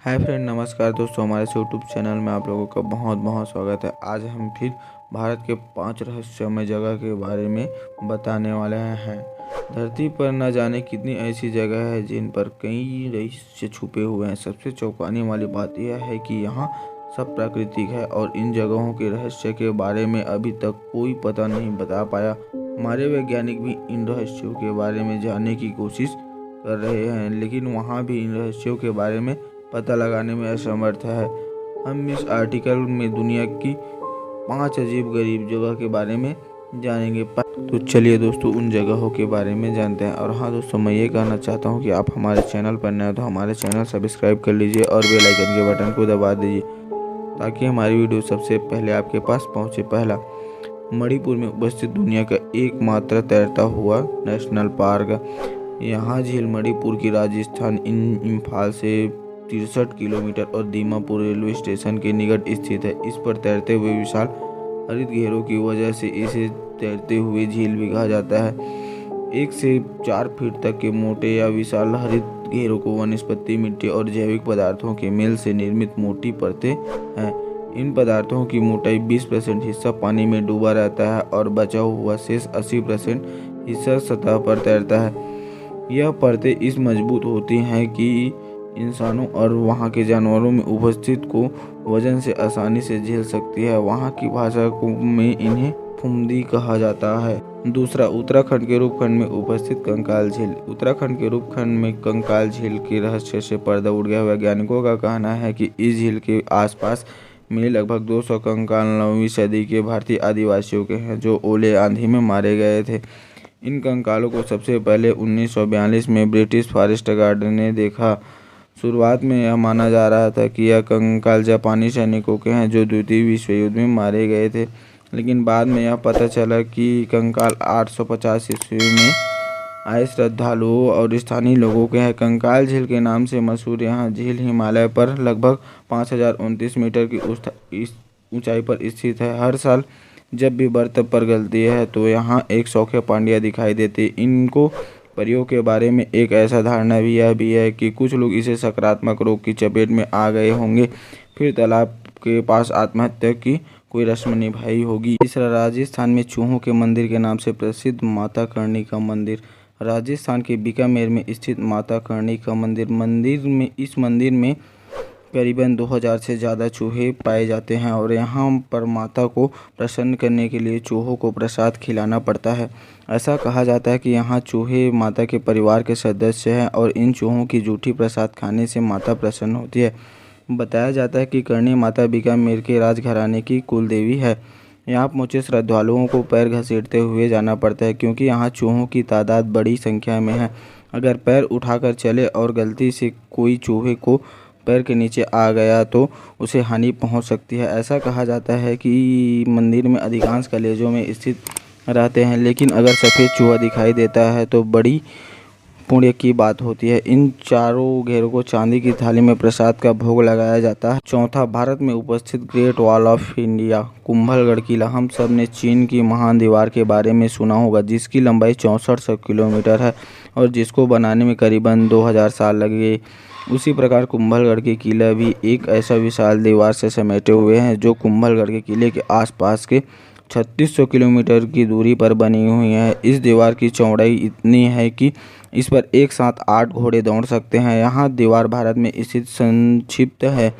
Hi friend, नमस्कार दोस्तों। हमारे इस यूट्यूब चैनल में आप लोगों का बहुत बहुत स्वागत है। आज हम फिर भारत के 5 रहस्यमय जगह के बारे में बताने वाले हैं। धरती पर न जाने कितनी ऐसी जगह है जिन पर कई रहस्य छुपे हुए हैं। सबसे चौंकाने वाली बात यह है कि यहाँ सब प्राकृतिक है और इन जगहों के रहस्य के बारे में अभी तक कोई पता नहीं बता पाया। हमारे वैज्ञानिक भी इन रहस्यों के बारे में जानने की कोशिश कर रहे हैं, लेकिन वहाँ भी इन रहस्यों के बारे में पता लगाने में असमर्थ है। हम इस आर्टिकल में दुनिया की 5 अजीब गरीब जगह के बारे में जानेंगे। तो चलिए दोस्तों, उन जगहों के बारे में जानते हैं। और हाँ दोस्तों, मैं ये कहना चाहता हूँ कि आप हमारे चैनल पर नए हैं तो हमारे चैनल सब्सक्राइब कर लीजिए और बेल आइकन के बटन को दबा दीजिए ताकि हमारी वीडियो सबसे पहले आपके पास पहुँचे। पहला, मणिपुर में उपस्थित दुनिया का एकमात्र तैरता हुआ नेशनल पार्क। यहाँ झील मणिपुर की राजस्थान इम्फाल से 63 किलोमीटर और दीमापुर रेलवे स्टेशन के निकट स्थित है। इस पर तैरते हुए विशाल हरित घेरों की वजह से इसे तैरते हुए झील भी कहा जाता है। 1 से 4 फीट तक के मोटे या विशाल हरित घेरों को वनस्पति, मिट्टी और जैविक पदार्थों के मेल से निर्मित मोटी परतें हैं। इन पदार्थों की मोटाई 20% हिस्सा पानी में डूबा रहता है और बचा हुआ शेष 80% हिस्सा सतह पर तैरता है। यह परतें इस मजबूत होती हैं कि इंसानों और वहाँ के जानवरों में उपस्थित को वजन से आसानी से झेल सकती है। वहाँ की भाषा में इन्हें फुमदी कहा जाता है। दूसरा, उत्तराखंड के रूपखंड में उपस्थित कंकाल झील। उत्तराखंड के रूपखंड में कंकाल झील के रहस्य से पर्दा उठ गया। वैज्ञानिकों का कहना है कि इस झील के आसपास में लगभग 200 कंकाल 9वीं सदी के भारतीय आदिवासियों के हैं जो ओले आंधी में मारे गए थे। इन कंकालों को सबसे पहले 1942 में ब्रिटिश फॉरेस्ट गार्ड ने देखा। शुरुआत में यह माना जा रहा था कि यह कंकाल जापानी सैनिकों के हैं जो द्वितीय विश्व युद्ध में मारे गए थे, लेकिन बाद में यह पता चला कि कंकाल 850 ईस्वी में आए श्रद्धालुओं और स्थानीय लोगों के हैं। कंकाल झील के नाम से मशहूर यह झील हिमालय पर लगभग 5029 मीटर की ऊंचाई पर स्थित है। हर साल जब भी बर्फ पर गलती है तो यहाँ एक सौखे पांडिया दिखाई देते। इनको परियों के बारे में एक ऐसा धारणा भी यह भी है कि कुछ लोग इसे सकारात्मक रोग की चपेट में आ गए होंगे, फिर तालाब के पास आत्महत्या की कोई रस्म निभाई होगी। तीसरा, राजस्थान में चूहों के मंदिर के नाम से प्रसिद्ध माता करणी का मंदिर। राजस्थान के बीकानेर में स्थित माता करणी का इस मंदिर में करीबन 2000 से ज़्यादा चूहे पाए जाते हैं और यहाँ पर माता को प्रसन्न करने के लिए चूहों को प्रसाद खिलाना पड़ता है। ऐसा कहा जाता है कि यहाँ चूहे माता के परिवार के सदस्य हैं और इन चूहों की जूठी प्रसाद खाने से माता प्रसन्न होती है। बताया जाता है कि करणी माता बीकानेर के राजघराने की कुल देवी है। यहाँ पहुँचे श्रद्धालुओं को पैर घसीटते हुए जाना पड़ता है क्योंकि यहाँ चूहों की तादाद बड़ी संख्या में है। अगर पैर उठाकर चले और गलती से कोई चूहे को पैर के नीचे आ गया तो उसे हानि पहुंच सकती है। ऐसा कहा जाता है कि मंदिर में अधिकांश कलेजों में स्थित रहते हैं, लेकिन अगर सफ़ेद चूहा दिखाई देता है तो बड़ी पुण्य की बात होती है। इन चारों घेरों को चांदी की थाली में प्रसाद का भोग लगाया जाता है। चौथा, भारत में उपस्थित great wall of India, Kumbhalgarh किला। हम सब ने चीन की महान दीवार के बारे में सुना होगा जिसकी लंबाई 6400 किलोमीटर है और जिसको बनाने में करीबन 2000 साल लगे। उसी प्रकार कुंभलगढ़ के किला भी एक ऐसा विशाल दीवार से समेटे हुए हैं जो कुंभलगढ़ के किले के आसपास के 3600 किलोमीटर की दूरी पर बनी हुई है। इस दीवार की चौड़ाई इतनी है कि इस पर एक साथ 8 घोड़े दौड़ सकते हैं। यहाँ दीवार भारत में स्थित संक्षिप्त है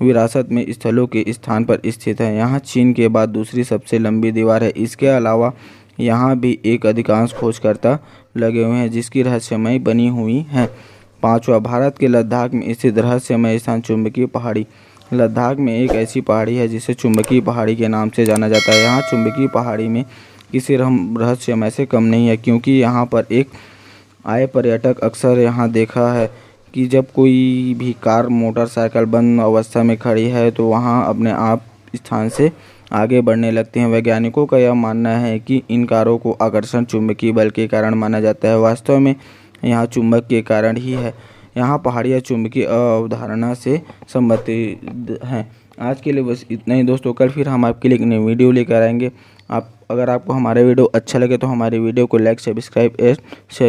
विरासत में स्थलों के स्थान पर स्थित है। यहाँ चीन के बाद दूसरी सबसे लंबी दीवार है। इसके अलावा यहाँ भी एक अधिकांश खोजकर्ता लगे हुए हैं जिसकी रहस्यमय बनी हुई है। पांचवा, भारत के लद्दाख में स्थित रहस्यमय स्थान चुंबकीय पहाड़ी। लद्दाख में एक ऐसी पहाड़ी है जिसे चुंबकीय पहाड़ी के नाम से जाना जाता है। यहाँ चुंबकीय पहाड़ी में किसी रहस्यमय से कम नहीं है क्योंकि यहाँ पर एक आए पर्यटक अक्सर यहाँ देखा है कि जब कोई भी कार मोटरसाइकिल बंद अवस्था में खड़ी है तो वहाँ अपने आप स्थान से आगे बढ़ने लगते हैं। वैज्ञानिकों का यह मानना है कि इन कारों को आकर्षण चुंबकीय बल के कारण माना जाता है। वास्तव में यहाँ चुंबक के कारण ही है। यहाँ पहाड़ियाँ चुंबकीय अवधारणा से संबंधित हैं। आज के लिए बस इतना ही दोस्तों। कल फिर हम आपके लिए एक नई वीडियो लेकर आएंगे। अगर आपको हमारा वीडियो अच्छा लगे तो हमारे वीडियो को लाइक, सब्सक्राइब और शेयर